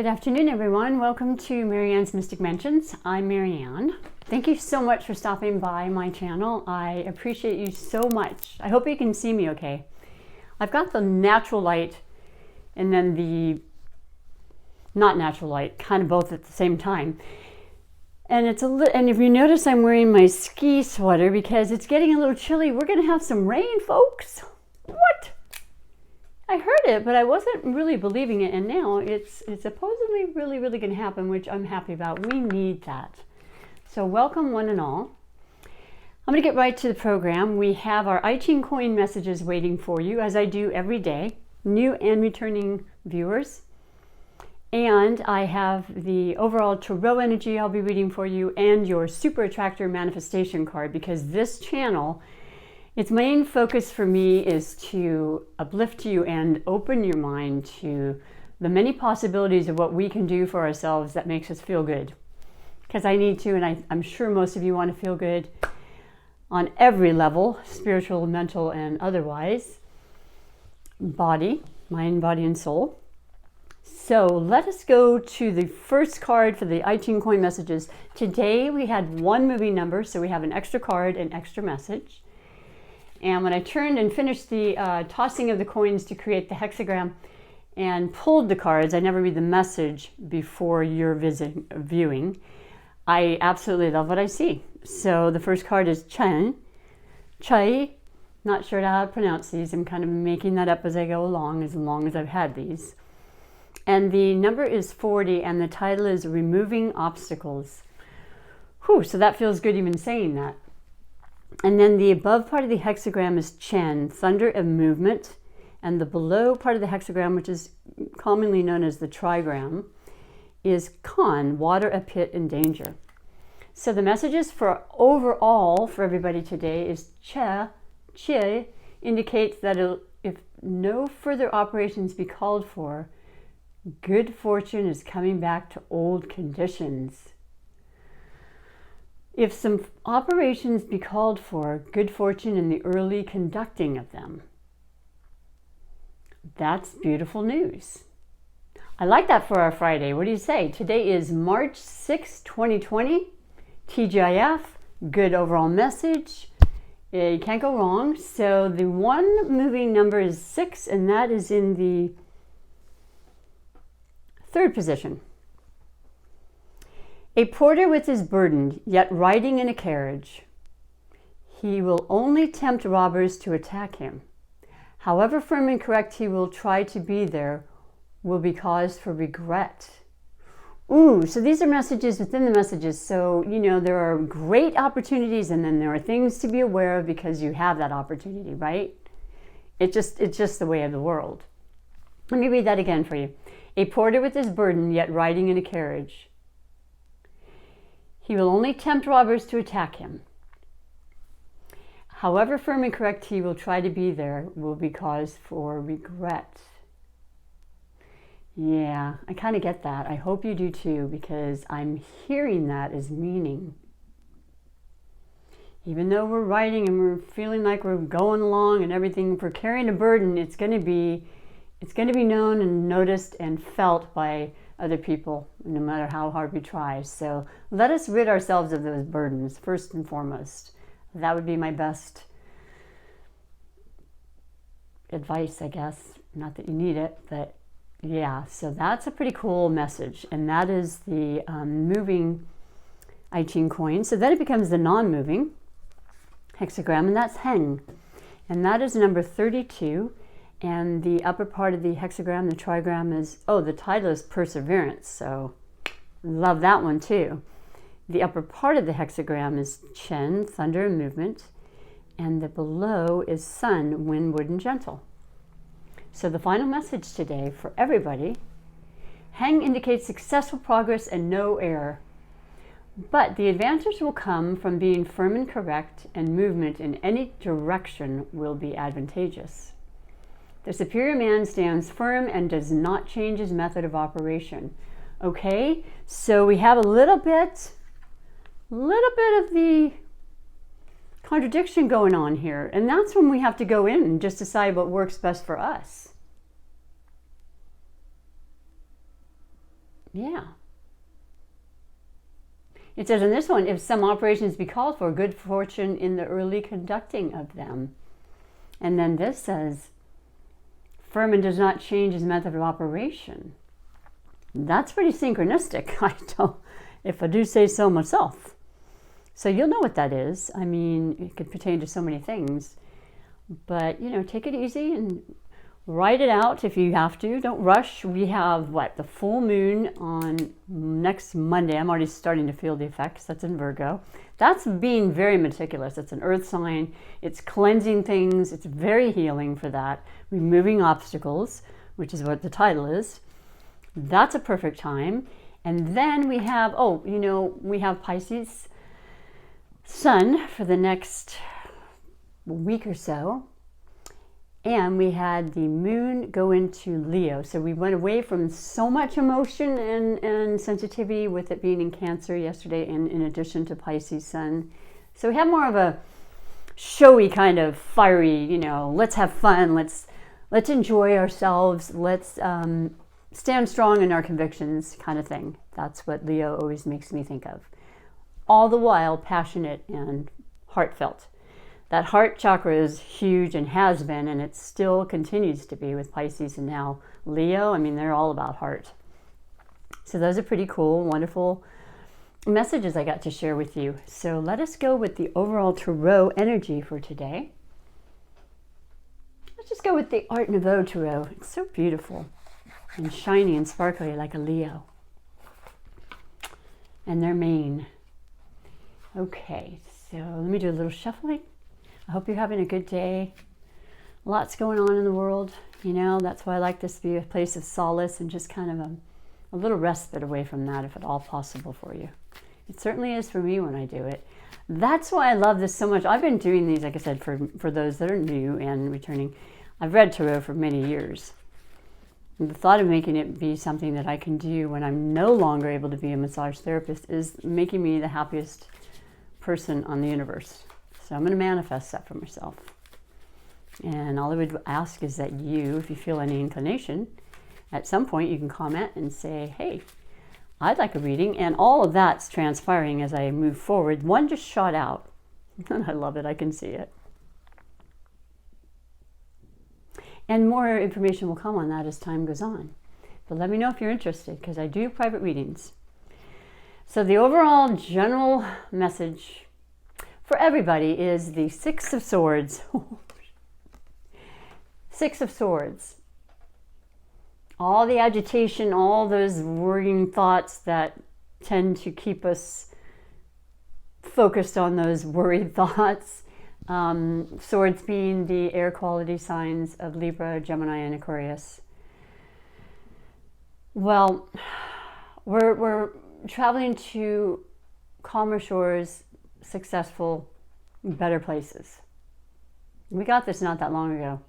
Good afternoon, everyone. Welcome to MaryAnne's Mystic Mansions. I'm MaryAnne. Thank you so much for stopping by my channel. I appreciate you so much. I hope you can see me okay. I've got the natural light and then the not natural light, kind of both at the same time. And and if you notice, I'm wearing my ski sweater because it's getting a little chilly. We're going to have some rain, folks. What? I heard it, but I wasn't really believing it, and now it's supposedly really going to happen, which I'm happy about. We need that. So welcome one and all. I'm going to get right to the program. We have our iTunes coin messages waiting for you, as I do every day, new and returning viewers. And I have the overall tarot energy I'll be reading for you and your Super Attractor manifestation card, because this channel, its main focus for me is to uplift you and open your mind to the many possibilities of what we can do for ourselves that makes us feel good. Because I need to, and I'm sure most of you want to feel good on every level, spiritual, mental, and otherwise. Body, mind, body, and soul. So let us go to the first card for the iTunes coin messages. Today we had one moving number, so we have an extra card and extra message. And when I turned and finished the tossing of the coins to create the hexagram and pulled the cards, I never read the message before your viewing. I absolutely love what I see. So the first card is Chai. Not sure how to pronounce these. I'm kind of making that up as I go along as I've had these. And the number is 40, and the title is Removing Obstacles. Whew, so that feels good even saying that. And then the above part of the hexagram is Chen, thunder of movement. And the below part of the hexagram, which is commonly known as the trigram, is Kan, water, a pit, and danger. So the messages for overall for everybody today is Che indicates that if no further operations be called for, good fortune is coming back to old conditions. If some operations be called for, good fortune in the early conducting of them. That's beautiful news. I like that for our Friday. What do you say? Today is March 6, 2020. TGIF, good overall message. You can't go wrong. So the one moving number is 6, and that is in the third position. A porter with his burden, yet riding in a carriage. He will only tempt robbers to attack him. However firm and correct he will try to be there, will be cause for regret. Ooh, so these are messages within the messages. So, there are great opportunities, and then there are things to be aware of because you have that opportunity, right? It's just the way of the world. Let me read that again for you. A porter with his burden, yet riding in a carriage. He will only tempt robbers to attack him. However firm and correct he will try to be there, will be cause for regret. Yeah, I kind of get that. I hope you do too, because I'm hearing that as meaning. Even though we're riding and we're feeling like we're going along and everything, if we're carrying a burden, it's going to be known and noticed and felt by other people, no matter how hard we try. So let us rid ourselves of those burdens, first and foremost. That would be my best advice, I guess. Not that you need it, but yeah. So that's a pretty cool message. And that is the moving iTunes coin. So then it becomes the non-moving hexagram, and that's Heng. And that is number 32. And the upper part of the hexagram, the trigram, is, the title is Perseverance. So love that one too. The upper part of the hexagram is Chen, thunder and movement. And the below is Sun, wind, wood, and gentle. So the final message today for everybody, Heng indicates successful progress and no error. But the advantage will come from being firm and correct, and movement in any direction will be advantageous. The superior man stands firm and does not change his method of operation. Okay, so we have a little bit of the contradiction going on here, and that's when we have to go in and just decide what works best for us. Yeah. It says in this one, if some operations be called for, good fortune in the early conducting of them. And then this says, Furman does not change his method of operation. That's pretty synchronistic, if I do say so myself. So you'll know what that is. I mean, it could pertain to so many things. But, take it easy and write it out if you have to. Don't rush. We have, the full moon on next Monday. I'm already starting to feel the effects. That's in Virgo. That's being very meticulous. It's an earth sign. It's cleansing things. It's very healing for that. Removing obstacles, which is what the title is. That's a perfect time. And then we have, we have Pisces Sun for the next week or so. And we had the moon go into Leo. So we went away from so much emotion and sensitivity with it being in Cancer yesterday, and in addition to Pisces Sun. So we have more of a showy kind of fiery, let's have fun, let's enjoy ourselves, let's stand strong in our convictions kind of thing. That's what Leo always makes me think of. All the while passionate and heartfelt. That heart chakra is huge and has been, and it still continues to be with Pisces and now Leo. I mean, they're all about heart. So those are pretty cool, wonderful messages I got to share with you. So let us go with the overall Tarot energy for today. Let's just go with the Art Nouveau Tarot. It's so beautiful and shiny and sparkly like a Leo. And their mane. Okay, so let me do a little shuffling. I hope you're having a good day. Lots going on in the world. That's why I like this to be a place of solace and just kind of a little respite away from that, if at all possible for you. It certainly is for me when I do it. That's why I love this so much. I've been doing these, like I said, for those that are new and returning. I've read Tarot for many years. And the thought of making it be something that I can do when I'm no longer able to be a massage therapist is making me the happiest person on the universe. So I'm going to manifest that for myself. And all I would ask is that you, if you feel any inclination, at some point you can comment and say, hey, I'd like a reading. And all of that's transpiring as I move forward. One just shot out. And I love it. I can see it. And more information will come on that as time goes on. But let me know if you're interested, because I do private readings. So the overall general message for everybody is the Six of Swords. Six of Swords. All the agitation, all those worrying thoughts that tend to keep us focused on those worried thoughts. Swords being the air quality signs of Libra, Gemini, and Aquarius. Well, we're traveling to calmer shores, successful, better places. We got this not that long ago.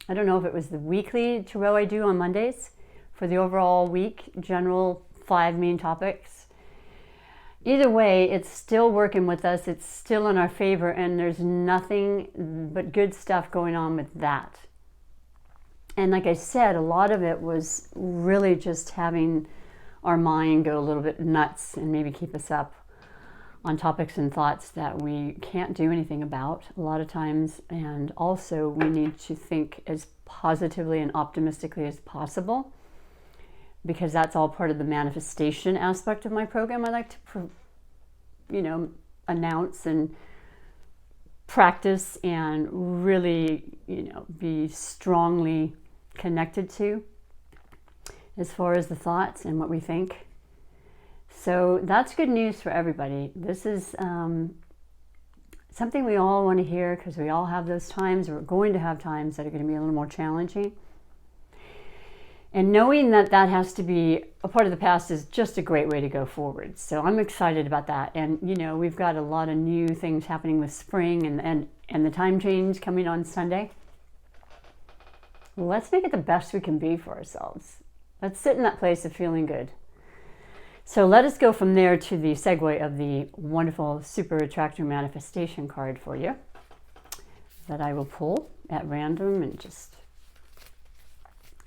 I don't know if it was the weekly tarot I do on Mondays for the overall week, general 5 main topics. Either way, it's still working with us. It's still in our favor, and there's nothing but good stuff going on with that. And like I said, a lot of it was really just having our mind go a little bit nuts and maybe keep us up on topics and thoughts that we can't do anything about a lot of times. And also we need to think as positively and optimistically as possible, because that's all part of the manifestation aspect of my program. I like to, announce and practice and really, be strongly connected to as far as the thoughts and what we think. So that's good news for everybody. This is something we all want to hear, because we all have those times. We're going to have times that are going to be a little more challenging. And knowing that that has to be a part of the past is just a great way to go forward. So I'm excited about that. And, we've got a lot of new things happening with spring and the time change coming on Sunday. Let's make it the best we can be for ourselves. Let's sit in that place of feeling good. So let us go from there to the segue of the wonderful Super Attractor Manifestation card for you that I will pull at random. And just,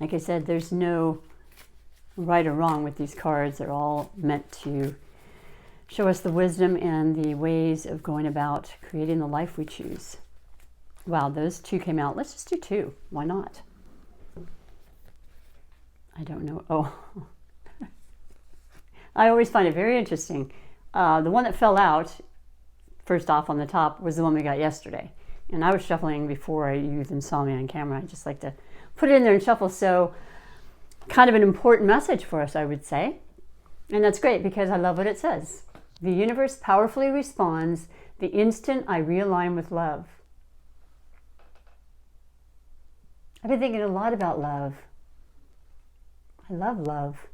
like I said, there's no right or wrong with these cards. They're all meant to show us the wisdom and the ways of going about creating the life we choose. Wow, those two came out. Let's just do two. Why not? I don't know. Oh, I always find it very interesting. The one that fell out, first off on the top, was the one we got yesterday. And I was shuffling before you even saw me on camera. I just like to put it in there and shuffle. So kind of an important message for us, I would say. And that's great because I love what it says. The universe powerfully responds the instant I realign with love. I've been thinking a lot about love. I love love.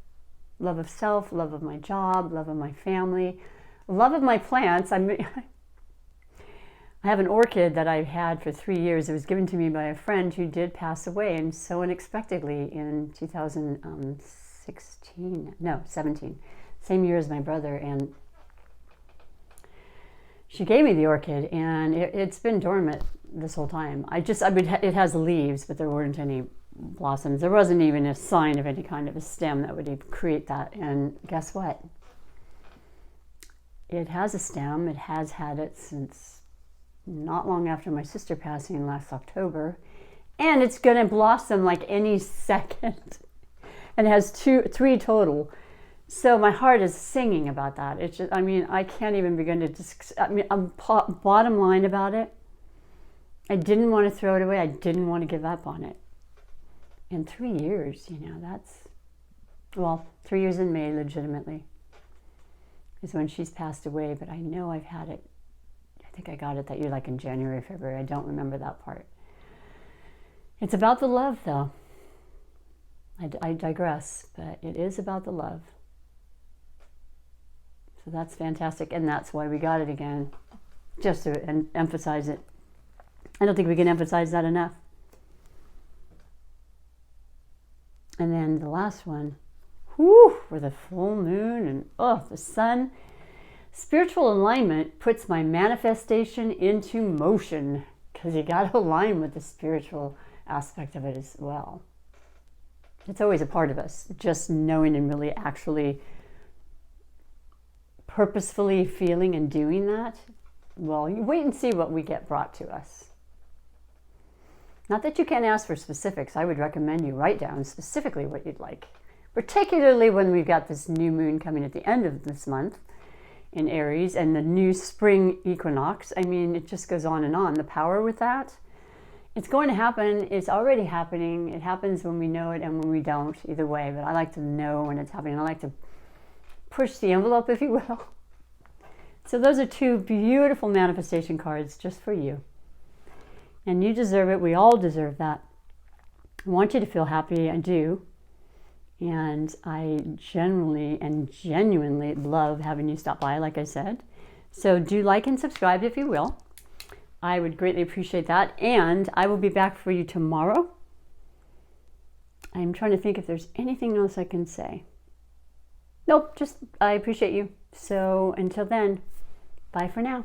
Love of self, love of my job, love of my family, love of my plants. I have an orchid that I've had for 3 years. It was given to me by a friend who did pass away, and so unexpectedly in 17, same year as my brother. And she gave me the orchid, and it's been dormant this whole time. It has leaves, but there weren't any blossoms. There wasn't even a sign of any kind of a stem that would even create that. And guess what? It has a stem. It has had it since not long after my sister passing last October, and it's going to blossom like any second. And it has 3 total. So my heart is singing about that. It's just, I can't even begin to bottom line about it. I didn't want to throw it away. I didn't want to give up on it. In 3 years, that's, 3 years in May, legitimately, is when she's passed away. But I know I've had it. I think I got it that year, like in January, February. I don't remember that part. It's about the love, though. I digress, but it is about the love. So that's fantastic, and that's why we got it again, just to emphasize it. I don't think we can emphasize that enough. And then the last one, for the full moon and the sun. Spiritual alignment puts my manifestation into motion, because you got to align with the spiritual aspect of it as well. It's always a part of us, just knowing and really actually purposefully feeling and doing that. Well, you wait and see what we get brought to us. Not that you can't ask for specifics. I would recommend you write down specifically what you'd like, particularly when we've got this new moon coming at the end of this month in Aries and the new spring equinox. It just goes on and on. The power with that, it's going to happen. It's already happening. It happens when we know it and when we don't, either way. But I like to know when it's happening. I like to push the envelope, if you will. So those are 2 beautiful manifestation cards just for you. And you deserve it. We all deserve that. I want you to feel happy. I do. And I generally and genuinely love having you stop by, like I said. So do like and subscribe if you will. I would greatly appreciate that. And I will be back for you tomorrow. I'm trying to think if there's anything else I can say. Nope, just I appreciate you. So until then, bye for now.